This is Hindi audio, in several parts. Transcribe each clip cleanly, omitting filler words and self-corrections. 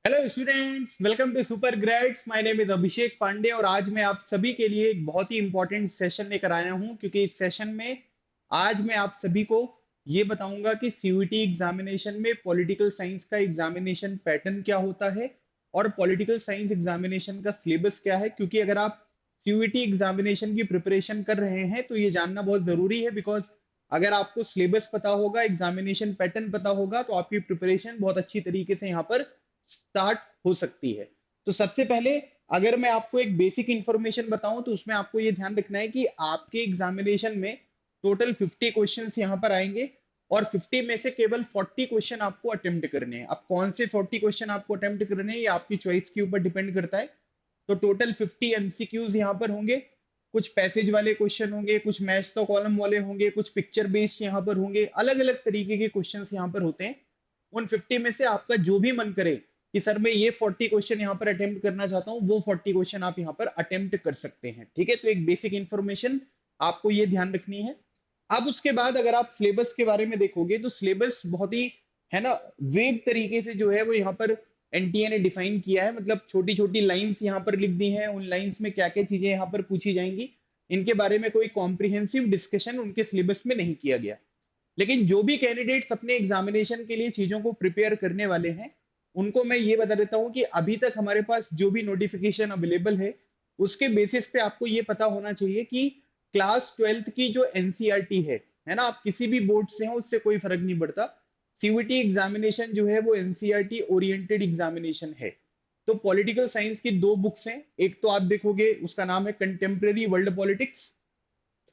Hello students, welcome to super grades. My name is Abhishek Pandey और आज मैं आप सभी के लिए एक बहुत ही इंपॉर्टेंट सेशन लेकर आया हूं, क्योंकि इस सेशन में आज मैं आप सभी को ये बताऊंगा कि सीयूईटी एग्जामिनेशन में पॉलिटिकल साइंस का एग्जामिनेशन पैटर्न क्या होता है और पॉलिटिकल साइंस एग्जामिनेशन का सिलेबस क्या है। क्योंकि अगर आप सीयूईटी एग्जामिनेशन की प्रिपरेशन कर रहे हैं तो ये जानना बहुत जरूरी है, बिकॉज अगर आपको सिलेबस पता होगा, एग्जामिनेशन पैटर्न पता होगा, तो आपकी प्रिपरेशन बहुत अच्छी तरीके से यहाँ पर स्टार्ट हो सकती है। तो सबसे पहले अगर मैं आपको एक बेसिक इंफॉर्मेशन बताऊं तो उसमें आपको ये ध्यान रखना है कि आपके एग्जामिनेशन में टोटल 50 क्वेश्चंस यहाँ पर आएंगे और 50 में से केवल 40 क्वेश्चन आपको अटेम्प्ट करने हैं। अब कौन से 40 क्वेश्चन आपको अटेम्प्ट करने हैं ये आपकी चॉइस के ऊपर डिपेंड करता है। तो टोटल 50 एमसीक्यूज यहाँ पर होंगे। कुछ पैसेज वाले क्वेश्चन होंगे, कुछ मैच द कॉलम वाले होंगे, कुछ पिक्चर बेस्ड यहाँ पर होंगे। अलग अलग तरीके के क्वेश्चंस यहाँ पर होते हैं। उन 50 में से आपका जो भी मन करे कि सर मैं ये 40 क्वेश्चन यहाँ पर अटेम्प्ट करना चाहता हूँ, वो 40 क्वेश्चन आप यहाँ पर अटेम्प्ट कर सकते हैं। ठीक है, तो एक बेसिक इंफॉर्मेशन आपको ये ध्यान रखनी है। अब उसके बाद अगर आप सिलेबस के बारे में देखोगे तो सिलेबस बहुत ही, है ना, वेग तरीके से जो है वो यहाँ पर एनटीए ने डिफाइन किया है। मतलब छोटी छोटी लाइंस यहाँ पर लिख दी हैं, उन लाइंस में क्या क्या चीजें यहाँ पर पूछी जाएंगी, इनके बारे में कोई कॉम्प्रिहेंसिव डिस्कशन उनके सिलेबस में नहीं किया गया। लेकिन जो भी कैंडिडेट्स अपने एग्जामिनेशन के लिए चीजों को प्रिपेयर करने वाले हैं, उनको मैं ये बता देता हूं कि अभी तक हमारे पास जो भी नोटिफिकेशन अवेलेबल है उसके बेसिस पे आपको ये पता होना चाहिए कि क्लास 12th की जो एनसीईआरटी है ना, आप किसी भी बोर्ड से हो उससे कोई फर्क नहीं पड़ता। सीयूईटी एग्जामिनेशन जो है वो एनसीईआरटी ओरिएंटेड एग्जामिनेशन है। तो पॉलिटिकल साइंस की दो बुक्स हैं, एक तो आप देखोगे उसका नाम है कंटेम्प्रेरी वर्ल्ड पॉलिटिक्स,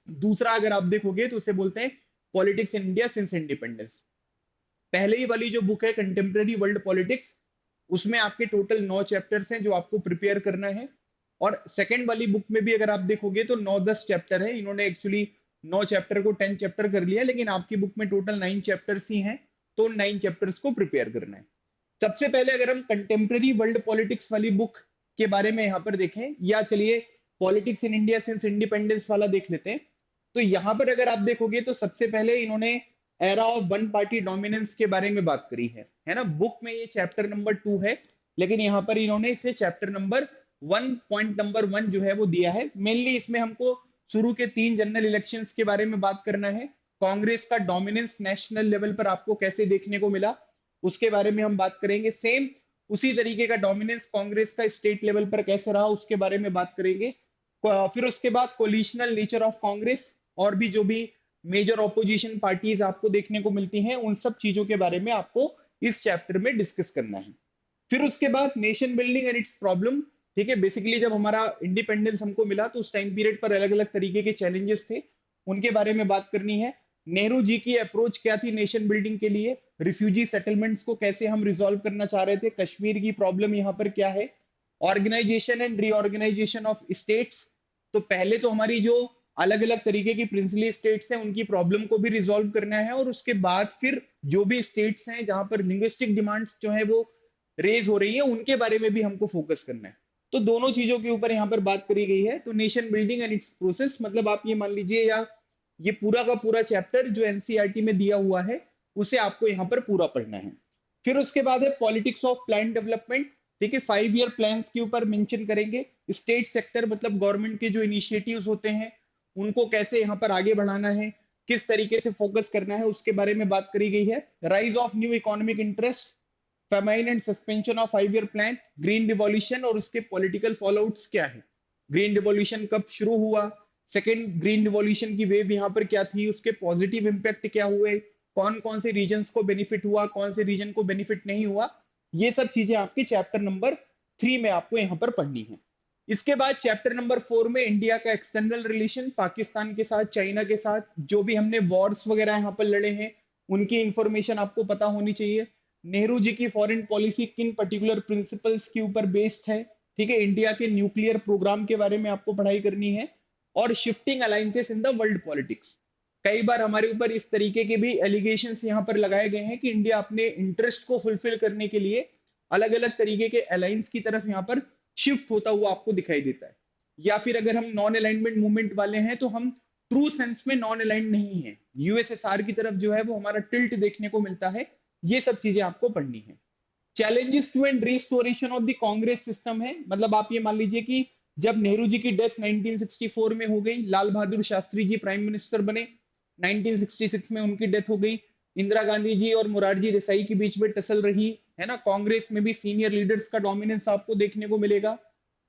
दूसरा अगर आप देखोगे तो उसे बोलते हैं politics in India since independence. पहले ही वाली जो बुक है कंटेम्प्रेरी वर्ल्ड पॉलिटिक्स, उसमें आपके टोटल 9 चैप्टर्स हैं जो आपको प्रिपेयर करना है। और सेकंड वाली बुक में भी अगर आप देखोगे तो 9-10 चैप्टर है। इन्होंने एक्चुअली 9 चैप्टर को 10 चैप्टर कर लिया, लेकिन आपकी बुक में टोटल 9 चैप्टर्स ही हैं। तो 9 चैप्टर्स को प्रिपेयर करना है। सबसे पहले अगर हम कंटेम्प्रेरी वर्ल्ड पॉलिटिक्स वाली बुक के बारे में यहाँ पर देखें, या चलिए politics in India since independence वाला देख लेते हैं। तो यहाँ पर अगर आप देखोगे तो सबसे पहले इन्होंने era of one party dominance के बारे में बात करी है ना। बुक में ये चैप्टर नंबर 2 है, लेकिन यहाँ पर इन्होंने इसे चैप्टर नंबर 1 पॉइंट नंबर 1 जो है वो दिया है। मेनली इसमें हमको शुरू के 3 जनरल इलेक्शंस के बारे में बात करना है। कांग्रेस का डोमिनेंस नेशनल लेवल पर आपको कैसे देखने को मिला, उसके बारे में हम बात करेंगे। सेम उसी तरीके का डोमिनेंस कांग्रेस का स्टेट लेवल पर कैसे रहा, उसके बारे में बात करेंगे। फिर उसके बाद कोलिशनल नेचर ऑफ कांग्रेस और भी जो भी मेजर ऑपोजिशन पार्टीज आपको देखने को मिलती हैं, उन सब चीजों के बारे में आपको इस चैप्टर में डिस्कस करना है। फिर उसके बाद nation building and it's problem. ठीक है, बेसिकली जब हमारा इंडिपेंडेंस हमको मिला तो उस टाइम पीरियड पर अलग अलग तरीके के चैलेंजेस थे, उनके बारे में बात करनी है। नेहरू जी की अप्रोच क्या थी नेशन बिल्डिंग के लिए, रिफ्यूजी सेटलमेंट्स को कैसे हम रिजॉल्व करना चाह रहे थे, कश्मीर की प्रॉब्लम यहाँ पर क्या है, organisation and reorganisation of states. तो पहले तो हमारी जो अलग अलग तरीके की प्रिंसली स्टेट्स हैं उनकी प्रॉब्लम को भी रिजॉल्व करना है, और उसके बाद फिर जो भी स्टेट्स हैं जहां पर लिंग्विस्टिक डिमांड्स जो है वो रेज हो रही है, उनके बारे में भी हमको फोकस करना है। तो दोनों चीजों के ऊपर यहाँ पर बात करी गई है। तो nation building and it's process, मतलब आप ये मान लीजिए, या ये पूरा का पूरा चैप्टर जो एनसीईआरटी में दिया हुआ है उसे आपको यहाँ पर पूरा पढ़ना है। फिर उसके बाद है पॉलिटिक्स ऑफ प्लान डेवलपमेंट। ठीक है, 5 ईयर प्लान्स के ऊपर मेंशन करेंगे। स्टेट सेक्टर मतलब गवर्नमेंट के जो इनिशिएटिव्स होते हैं उनको कैसे यहाँ पर आगे बढ़ाना है, किस तरीके से फोकस करना है, उसके बारे में बात करी गई है। Rise of new economic interest, famine and suspension of 5 year plan, green revolution और उसके पॉलिटिकल फॉलोआउट्स क्या है। ग्रीन रिवॉल्यूशन कब शुरू हुआ, सेकेंड ग्रीन रिवॉल्यूशन की वेव यहाँ पर क्या थी, उसके पॉजिटिव इंपैक्ट क्या हुए, कौन कौन से रीजन को बेनिफिट हुआ, कौन से रीजन को बेनिफिट नहीं हुआ। ये सब चीजें आपकी चैप्टर नंबर 3 में आपको यहाँ पर पढ़नी है। इसके बाद चैप्टर नंबर 4 में इंडिया का एक्सटर्नल रिलेशन, पाकिस्तान के साथ, चाइना के साथ जो भी हमने वॉर्स वगैरह यहाँ पर लड़े हैं उनकी इंफॉर्मेशन आपको पता होनी चाहिए। नेहरू जी की फॉरेन पॉलिसी किन पर्टिकुलर प्रिंसिपल्स के ऊपर बेस्ड है। ठीक है, इंडिया के न्यूक्लियर प्रोग्राम के बारे में आपको पढ़ाई करनी है। और shifting alliances in the world politics. कई बार हमारे ऊपर इस तरीके के भी एलिगेशंस यहाँ पर लगाए गए हैं कि इंडिया अपने इंटरेस्ट को फुलफिल करने के लिए अलग अलग तरीके के अलायंस की तरफ यहाँ पर शिफ्ट होता हुआ आपको दिखाई देता है। या फिर अगर हम नॉन अलाइनमेंट मूवमेंट वाले हैं तो हम ट्रू सेंस में नॉन अलाइंड नहीं है, यूएसएसआर की तरफ जो है वो हमारा टिल्ट देखने को मिलता है। ये सब चीजें आपको पढ़नी है। Challenges to and restoration of the Congress system है, मतलब आप ये मान लीजिए कि जब नेहरू जी की डेथ 1964 में हो गई, लाल बहादुर शास्त्री जी प्राइम मिनिस्टर बने, 1966 में उनकी डेथ हो गई, इंदिरा गांधी जी और मोरारजी देसाई के बीच में टसल रही, है ना। कांग्रेस में भी सीनियर लीडर्स का डोमिनेंस आपको देखने को मिलेगा।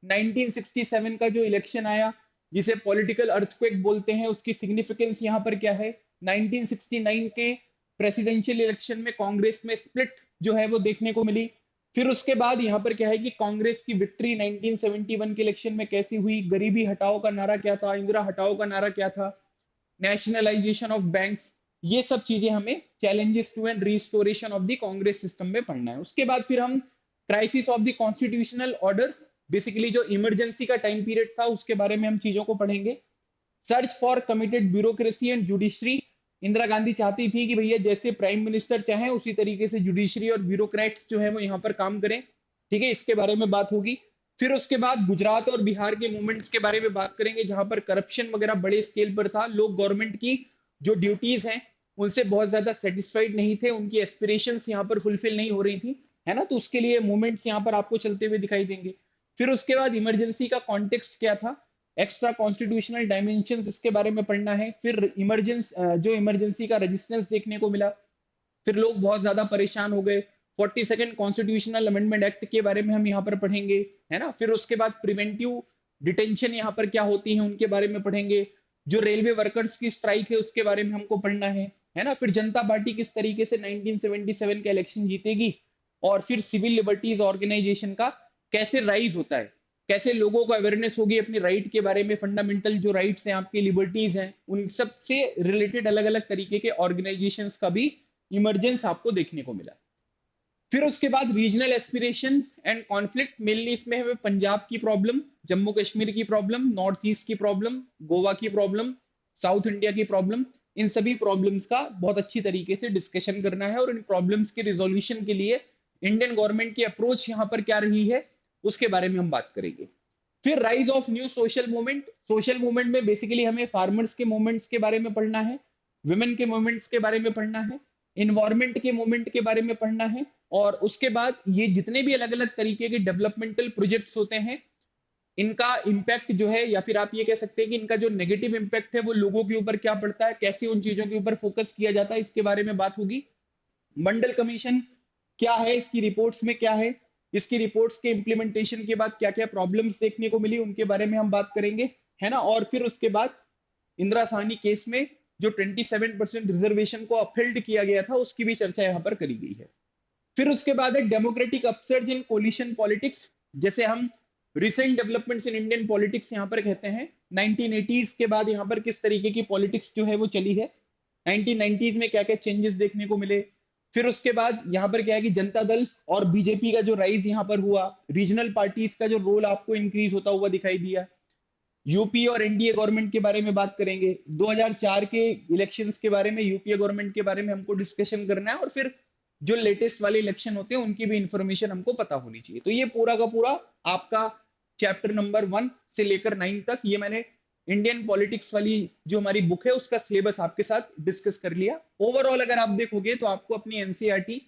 1967 का जो इलेक्शन आया, जिसे पॉलिटिकल अर्थक्वेक बोलते हैं, उसकी सिग्निफिकेंस यहाँ पर क्या है, 1969 के प्रेसिडेंशियल इलेक्शन में कांग्रेस में स्प्लिट जो है वो देखने को मिली। फिर उसके बाद यहाँ पर क्या है कि कांग्रेस की विक्ट्री 1971 के इलेक्शन में कैसी हुई, गरीबी हटाओ का नारा क्या था, इंदिरा हटाओ का नारा क्या था, नेशनलाइजेशन ऑफ बैंक्स, ये सब चीजें हमें challenges to and restoration of the Congress system में पढ़ना है। उसके बाद फिर हम crisis of the constitutional order, basically जो इमरजेंसी का टाइम पीरियड था उसके बारे में हम चीजों को पढ़ेंगे। Search for committed bureaucracy and judiciary, Indira Gandhi चाहती थी कि भैया जैसे प्राइम मिनिस्टर चाहे उसी तरीके से जुडिशरी और ब्यूरोक्रेट्स जो है वो यहाँ पर काम करें, ठीक है, इसके बारे में बात होगी। फिर उसके बाद गुजरात और बिहार के मूवमेंट्स के बारे में बात करेंगे, जहां पर करप्शन वगैरह बड़े स्केल पर था, लोग गवर्नमेंट की जो ड्यूटीज हैं उनसे बहुत ज्यादा सेटिस्फाइड नहीं थे, उनकी एस्पिरेशंस यहाँ पर फुलफिल नहीं हो रही थी, है ना, तो उसके लिए मूवमेंट्स यहाँ पर आपको चलते हुए दिखाई देंगे। फिर उसके बाद इमरजेंसी का कॉन्टेक्स्ट क्या था, एक्स्ट्रा कॉन्स्टिट्यूशनल डायमेंशन इसके बारे में पढ़ना है। फिर इमरजेंसी का रेजिस्टेंस देखने को मिला, फिर लोग बहुत ज्यादा परेशान हो गए। 42nd कॉन्स्टिट्यूशनल अमेंडमेंट एक्ट के बारे में हम यहाँ पर पढ़ेंगे, है ना। फिर उसके बाद प्रिवेंटिव डिटेंशन यहाँ पर क्या होती है उनके बारे में पढ़ेंगे। जो रेलवे वर्कर्स की स्ट्राइक है उसके बारे में हमको पढ़ना है ना। फिर जनता पार्टी किस तरीके से 1977 का इलेक्शन जीतेगी, और फिर सिविल लिबर्टीज ऑर्गेनाइजेशन का कैसे राइज होता है, कैसे लोगों को अवेयरनेस होगी अपनी राइट के बारे में, फंडामेंटल जो राइट्स हैं आपकी लिबर्टीज हैं उन सब से रिलेटेड अलग अलग तरीके के ऑर्गेनाइजेशंस का भी इमरजेंस आपको देखने को मिला। फिर उसके बाद regional aspiration and conflict, mainly इसमें हमें पंजाब की प्रॉब्लम, जम्मू कश्मीर की प्रॉब्लम, नॉर्थ ईस्ट की प्रॉब्लम, गोवा की प्रॉब्लम, साउथ इंडिया की प्रॉब्लम, इन सभी प्रॉब्लम्स का बहुत अच्छी तरीके से डिस्कशन करना है, और इन प्रॉब्लम्स के रिजोल्यूशन के लिए इंडियन गवर्नमेंट की अप्रोच यहाँ पर क्या रही है उसके बारे में हम बात करेंगे। फिर rise of new social movement, social movement में बेसिकली हमें फार्मर्स के मूवमेंट्स के बारे में पढ़ना है, वुमेन के मूवमेंट्स के बारे में पढ़ना है, इन्वायरमेंट के मूवमेंट के बारे में पढ़ना है, और उसके बाद ये जितने भी अलग अलग तरीके के डेवलपमेंटल प्रोजेक्ट्स होते हैं इनका इम्पैक्ट जो है, या फिर आप ये कह सकते हैं कि इनका जो नेगेटिव इम्पैक्ट है वो लोगों के ऊपर क्या पड़ता है, कैसे उन चीजों के ऊपर फोकस किया जाता है, इसके बारे में बात होगी। मंडल कमीशन क्या है, इसकी रिपोर्ट्स में क्या है, इसकी रिपोर्ट्स के इंप्लीमेंटेशन के बाद क्या क्या प्रॉब्लम्स देखने को मिली उनके बारे में हम बात करेंगे, है ना। और फिर उसके बाद इंदिरा साहनी केस में जो 27% रिजर्वेशन को अपहेल्ड किया गया था उसकी भी चर्चा यहाँ पर करी गई है। फिर उसके बाद है डेमोक्रेटिक अपसर्ज इन कोलिशन पॉलिटिक्स, जैसे हम recent developments in Indian politics यहाँ पर कहते हैं। 1980s के बाद यहाँ पर किस तरीके की पॉलिटिक्स जो है वो चली है, 1990s में क्या क्या चेंजेस देखने को मिले। फिर उसके बाद यहाँ पर क्या है कि जनता दल और बीजेपी का जो राइज यहाँ पर हुआ, रीजनल पार्टीज का जो रोल आपको इंक्रीज होता हुआ दिखाई दिया। यूपी और एनडीए गवर्नमेंट के बारे में बात करेंगे, 2004 के इलेक्शंस के बारे में, यूपीए गवर्नमेंट के बारे में हमको डिस्कशन करना है, और फिर जो लेटेस्ट वाले इलेक्शन होते हैं उनकी भी इंफॉर्मेशन हमको पता होनी चाहिए। तो ये पूरा का पूरा आपका चैप्टर नंबर 1 से लेकर 9 तक ये मैंने इंडियन पॉलिटिक्स वाली जो हमारी बुक है उसका सिलेबस आपके साथ डिस्कस कर लिया। ओवरऑल अगर आप देखोगे तो आपको अपनी एनसीईआरटी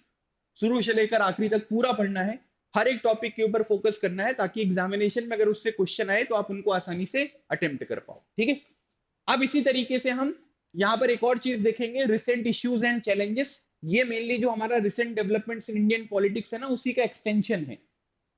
शुरू से लेकर आखिरी तक पूरा पढ़ना है, हर एक टॉपिक के ऊपर फोकस करना है, ताकि एग्जामिनेशन में अगर उससे क्वेश्चन आए तो आप उनको आसानी से अटेम्प्ट कर पाओ, ठीक है। अब इसी तरीके से हम यहाँ पर एक और चीज देखेंगे, रिसेंट इश्यूज एंड चैलेंजेस। ये मेनली जो हमारा recent developments in Indian politics है ना उसी का एक्सटेंशन है।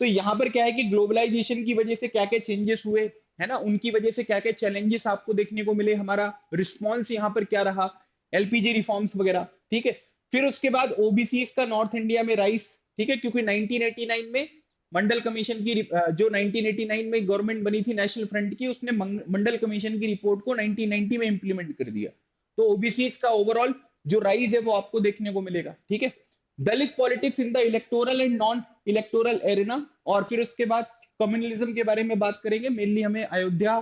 तो यहाँ पर क्या है कि ग्लोबलाइजेशन की वजह से क्या क्या चेंजेस हुए, है ना, उनकी वजह से क्या क्या चैलेंजेस आपको देखने को मिले, हमारा रिस्पॉन्स यहाँ पर क्या रहा, एलपीजी रिफॉर्म्स वगैरह, ठीक है। फिर उसके बाद ओबीसी का नॉर्थ इंडिया में राइस, ठीक है, क्योंकि 1989 में मंडल कमीशन की जो 1989 में गवर्नमेंट बनी थी नेशनल फ्रंट की, उसने मंडल कमीशन की रिपोर्ट को 1990 में इंप्लीमेंट कर दिया। तो ओबीसी का ओवरऑल जो राइज है वो आपको देखने को मिलेगा, ठीक है। Dalit politics in the electoral and non electoral arena, और फिर उसके बाद कम्युनलिज्म के बारे में बात करेंगे। मेनली हमें अयोध्या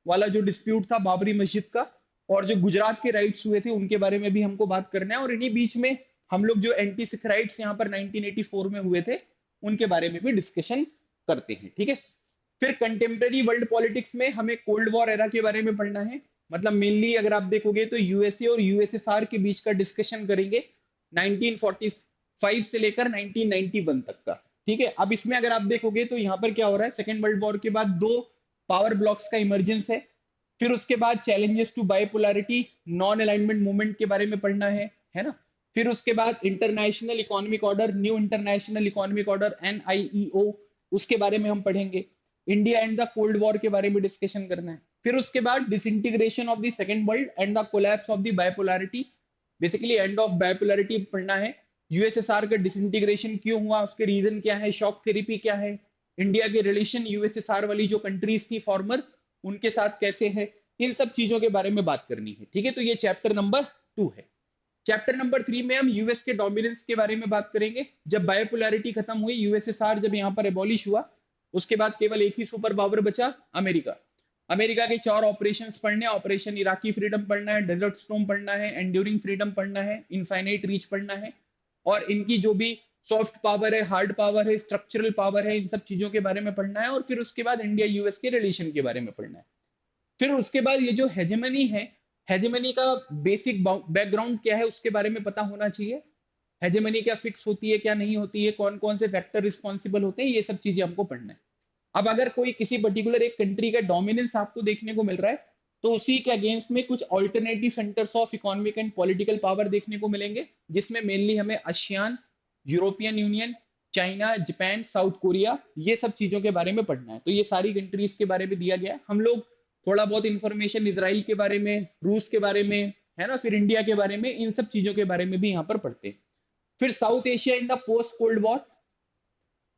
वाला जो डिस्प्यूट था बाबरी मस्जिद का, और जो गुजरात के राइट्स हुए थे उनके बारे में भी हमको बात करना है, और इन्हीं बीच में हम लोग जो एंटी सिख राइट्स यहाँ पर 1984 में हुए थे उनके बारे में भी डिस्कशन करते हैं, ठीक है। फिर कंटेम्प्रेरी वर्ल्ड पॉलिटिक्स में हमें कोल्ड वॉर एरा के बारे में पढ़ना है, मतलब मेनली अगर आप देखोगे तो यूएसए और यूएसएसआर के बीच का डिस्कशन करेंगे। 1940 5 से लेकर 1991 तक का। ठीक है, अब इसमें अगर आप देखोगे तो यहाँ पर क्या हो रहा है, सेकेंड वर्ल्ड वॉर के बाद दो पावर ब्लॉक्स का इमर्जेंस है। फिर उसके बाद challenges to bipolarity, non alignment movement के बारे में पढ़ना है ना। फिर उसके बाद international economic order, new international economic order NIEO, उसके बारे में हम पढ़ेंगे। India and the cold war के बारे में डिस्कशन करना है। फिर उसके बाद disintegration of the second world and the collapse of the bipolarity, basically end of bipolarity पढ़ना है। यूएसएसआर का डिसइंटीग्रेशन क्यों हुआ, उसके रीजन क्या है, शॉक थेरेपी क्या है, इंडिया के रिलेशन यूएसएसआर वाली जो कंट्रीज थी फॉर्मर, उनके साथ कैसे है, इन सब चीजों के बारे में बात करनी है। ठीक है, तो ये चैप्टर नंबर 2 है। चैप्टर नंबर 3 में हम यूएस के डोमिनेंस के बारे में बात करेंगे। जब बायोपोलैरिटी खत्म हुई, यूएसएसआर जब यहाँ पर एबॉलिश हुआ, उसके बाद केवल एक ही सुपर पावर बचा, अमेरिका। अमेरिका के 4 ऑपरेशंस पढ़ने, ऑपरेशन इराकी फ्रीडम पढ़ना है, डेजर्ट स्टॉर्म पढ़ना है, एंड्यूरिंग फ्रीडम पढ़ना है, इनफाइनाइट रीच पढ़ना है, और इनकी जो भी सॉफ्ट पावर है, हार्ड पावर है, स्ट्रक्चरल पावर है, इन सब चीजों के बारे में पढ़ना है। और फिर उसके बाद इंडिया यूएस के रिलेशन के बारे में पढ़ना है। फिर उसके बाद ये जो हेजेमनी है, हेजेमनी का बेसिक बैकग्राउंड क्या है उसके बारे में पता होना चाहिए। हेजेमनी क्या फिक्स होती है, क्या नहीं होती है, कौन कौन से फैक्टर रिस्पॉन्सिबल होते हैं, ये सब चीजें हमको पढ़ना है। अब अगर कोई किसी पर्टिकुलर एक कंट्री का डोमिनेंस आपको देखने को मिल रहा है, तो उसी के अगेंस्ट में कुछ alternative centres of economic and political power देखने को मिलेंगे, जिसमें मेनली हमें ASEAN, European union, China, Japan, south Korea, ये सब चीजों के बारे में पढ़ना है। तो ये सारी कंट्रीज के बारे में दिया गया है। हम लोग थोड़ा बहुत इंफॉर्मेशन इसराइल के बारे में, रूस के बारे में, है ना, फिर इंडिया के बारे में, इन सब चीजों के बारे में भी यहाँ पर पढ़ते हैं। फिर south Asia in the post cold war,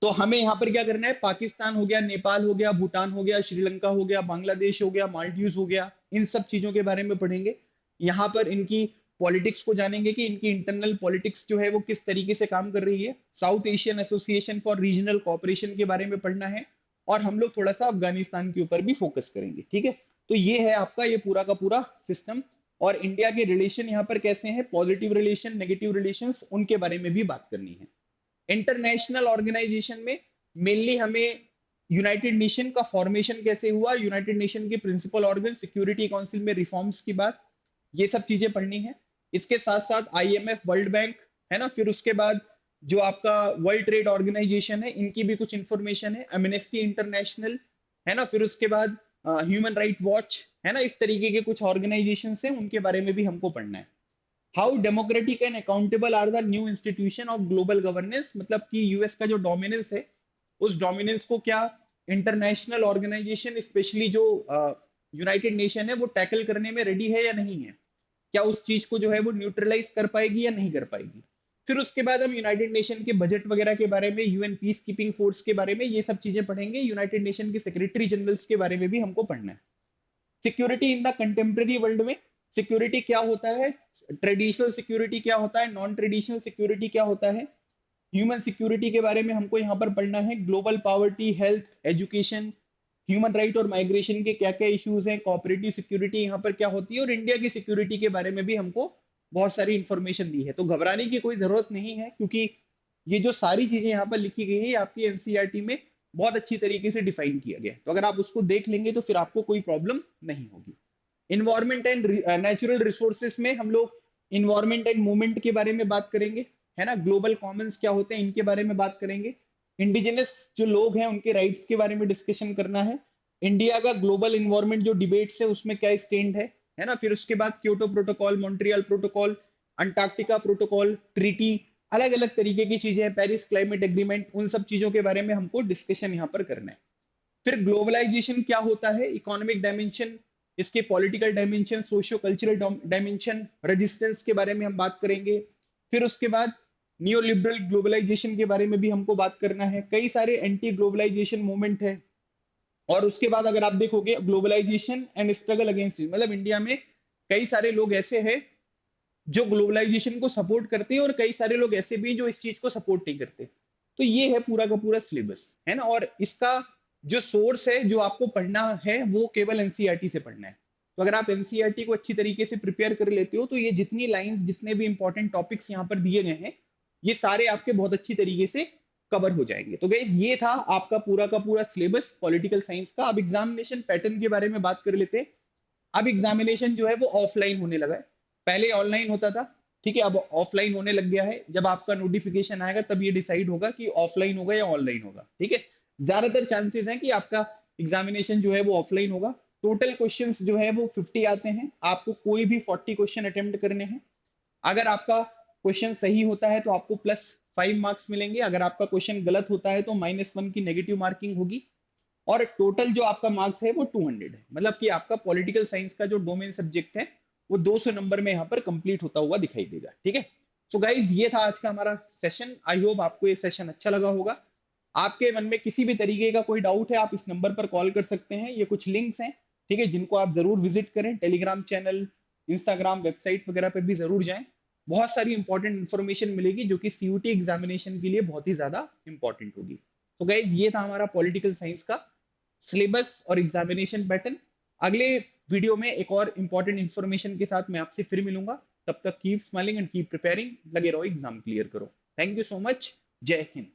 तो हमें यहाँ पर क्या करना है, पाकिस्तान हो गया, नेपाल हो गया, भूटान हो गया, श्रीलंका हो गया, बांग्लादेश हो गया, मालदीव्स हो गया, इन सब चीजों के बारे में पढ़ेंगे। यहाँ पर इनकी पॉलिटिक्स को जानेंगे कि इनकी इंटरनल पॉलिटिक्स जो है वो किस तरीके से काम कर रही है। South Asian association for regional cooperation के बारे में पढ़ना है। और हम लोग थोड़ा सा अफगानिस्तान के ऊपर भी फोकस करेंगे। ठीक है, तो ये है आपका ये पूरा का पूरा सिस्टम। और इंडिया के रिलेशन यहाँ पर कैसे हैं, पॉजिटिव रिलेशन, नेगेटिव रिलेशंस, उनके बारे में भी बात करनी है। इंटरनेशनल ऑर्गेनाइजेशन में मेनली हमें यूनाइटेड नेशन का फॉर्मेशन कैसे हुआ, यूनाइटेड नेशन के प्रिंसिपल ऑर्गन, सिक्योरिटी काउंसिल में रिफॉर्म्स की बात, ये सब चीजें पढ़नी है। इसके साथ साथ IMF, वर्ल्ड बैंक, है ना, फिर उसके बाद जो आपका वर्ल्ड ट्रेड ऑर्गेनाइजेशन है, इनकी भी कुछ इंफॉर्मेशन है, एमनेस्टी इंटरनेशनल, है ना, फिर उसके बाद ह्यूमन राइट वॉच, है ना, इस तरीके के कुछ ऑर्गेनाइजेशन हैं, उनके बारे में भी हमको पढ़ना है। How democratic and accountable are the new institution of global governance, मतलब कि यूएस का जो डोमिनेंस है, उस डोमिनेंस को क्या इंटरनेशनल ऑर्गेनाइजेशन, स्पेशली जो यूनाइटेड नेशन है, वो टैकल करने में रेडी है या नहीं है, क्या उस चीज को जो है वो न्यूट्रलाइज कर पाएगी या नहीं कर पाएगी। फिर उसके बाद हम यूनाइटेड नेशन के बजट वगैरह के बारे में, यूएन पीस कीपिंग फोर्स के बारे में, ये सब चीजें पढ़ेंगे। यूनाइटेड नेशन के सेक्रेटरी जनरल्स के बारे में भी हमको पढ़ना है। Security in the contemporary world में सिक्योरिटी क्या होता है, ट्रेडिशनल सिक्योरिटी क्या होता है, नॉन ट्रेडिशनल सिक्योरिटी क्या होता है, ह्यूमन सिक्योरिटी के बारे में हमको यहाँ पर पढ़ना है। Global poverty, health, education, human right और माइग्रेशन के क्या क्या इश्यूज हैं, कोऑपरेटिव सिक्योरिटी यहाँ पर क्या होती है, और इंडिया की सिक्योरिटी के बारे में भी हमको बहुत सारी इंफॉर्मेशन दी है। तो घबराने की कोई जरूरत नहीं है, क्योंकि ये जो सारी चीजें यहाँ पर लिखी गई है, आपकी एनसीईआरटी में बहुत अच्छी तरीके से डिफाइन किया गया है। तो अगर आप उसको देख लेंगे तो फिर आपको कोई प्रॉब्लम नहीं होगी। इन्वायरमेंट एंड नेचुरल रिसोर्सेस में हम लोग इन्वायरमेंट एंड मूवमेंट के बारे में बात करेंगे, है ना, ग्लोबल कॉमन्स क्या होते हैं, इनके बारे में बात करेंगे। इंडिजिनस जो लोग हैं उनके राइट्स के बारे में डिस्कशन करना है। इंडिया का ग्लोबल इन्वायरमेंट जो डिबेट्स है उसमें क्या स्टैंड है ना। फिर उसके बाद Kyoto protocol, Montreal protocol, Antarctica protocol, treaty, अलग अलग तरीके की चीजें हैं, पेरिस क्लाइमेट एग्रीमेंट, उन सब चीजों के बारे में हमको डिस्कशन यहाँ पर करना है। फिर ग्लोबलाइजेशन क्या होता है, इकोनॉमिक डायमेंशन, इसके political dimension, socio cultural dimension, resistance के बारे में हम बात करेंगे। फिर उसके बाद नियो लिबरल ग्लोबलाइजेशन के बारे में भी हमको बात करना है। कई सारे एंटी ग्लोबलाइजेशन मूवमेंट है। और उसके बाद अगर आप देखोगे ग्लोबलाइजेशन एंड स्ट्रगल अगेंस्ट, मतलब इंडिया में कई सारे लोग ऐसे हैं जो ग्लोबलाइजेशन को सपोर्ट करते हैं, और कई सारे लोग ऐसे भी जो इस चीज को सपोर्ट नहीं करते। तो ये है पूरा का पूरा सिलेबस, है ना। और इसका जो सोर्स है जो आपको पढ़ना है वो केवल एनसीईआरटी से पढ़ना है। तो अगर आप एनसीईआरटी को अच्छी तरीके से प्रिपेयर कर लेते हो तो ये जितनी लाइंस, जितने भी इंपॉर्टेंट टॉपिक्स यहाँ पर दिए गए हैं, ये सारे आपके बहुत अच्छी तरीके से कवर हो जाएंगे। तो गाइस ये था आपका पूरा का पूरा सिलेबस पॉलिटिकल साइंस का। अब एग्जामिनेशन पैटर्न के बारे में बात कर लेते हैं। अब एग्जामिनेशन जो है वो ऑफलाइन होने लगा है, पहले ऑनलाइन होता था। ठीक है, अब ऑफलाइन होने लग गया है। जब आपका नोटिफिकेशन आएगा तब ये डिसाइड होगा कि ऑफलाइन होगा या ऑनलाइन होगा। ठीक है, ज्यादातर चांसेस हैं कि आपका एग्जामिनेशन जो है वो ऑफलाइन होगा। टोटल क्वेश्चंस जो है वो 50 आते हैं, आपको कोई भी 40 क्वेश्चन अटेम्प्ट करने हैं। अगर आपका क्वेश्चन सही होता है तो आपको +5 मार्क्स मिलेंगे, अगर आपका क्वेश्चन गलत होता है तो -1 की नेगेटिव मार्किंग होगी। और टोटल जो आपका मार्क्स है वो 200 है, मतलब कि आपका पॉलिटिकल साइंस का जो डोमेन सब्जेक्ट है वो 200 नंबर में यहाँ पर कंप्लीट होता हुआ दिखाई देगा। ठीक है, सो गाइज ये था आज का हमारा सेशन। आई होप आपको ये सेशन अच्छा लगा होगा। आपके मन में किसी भी तरीके का कोई डाउट है, आप इस नंबर पर कॉल कर सकते हैं। ये कुछ लिंक्स हैं, ठीक है, जिनको आप जरूर विजिट करें। टेलीग्राम चैनल, इंस्टाग्राम, वेबसाइट वगैरह पे भी जरूर जाएं। बहुत सारी इंपॉर्टेंट इन्फॉर्मेशन मिलेगी जो कि सीयूटी एग्जामिनेशन के लिए बहुत ही ज्यादा इंपॉर्टेंट होगी। तो गाइज ये था हमारा पॉलिटिकल साइंस का सिलेबस और एग्जामिनेशन पैटर्न। अगले वीडियो में एक और इंपॉर्टेंट इंफॉर्मेशन के साथ मैं आपसे फिर मिलूंगा। तब तक keep smiling and keep preparing. लगे रहो, एग्जाम क्लियर करो। Thank you so much. जय हिंद।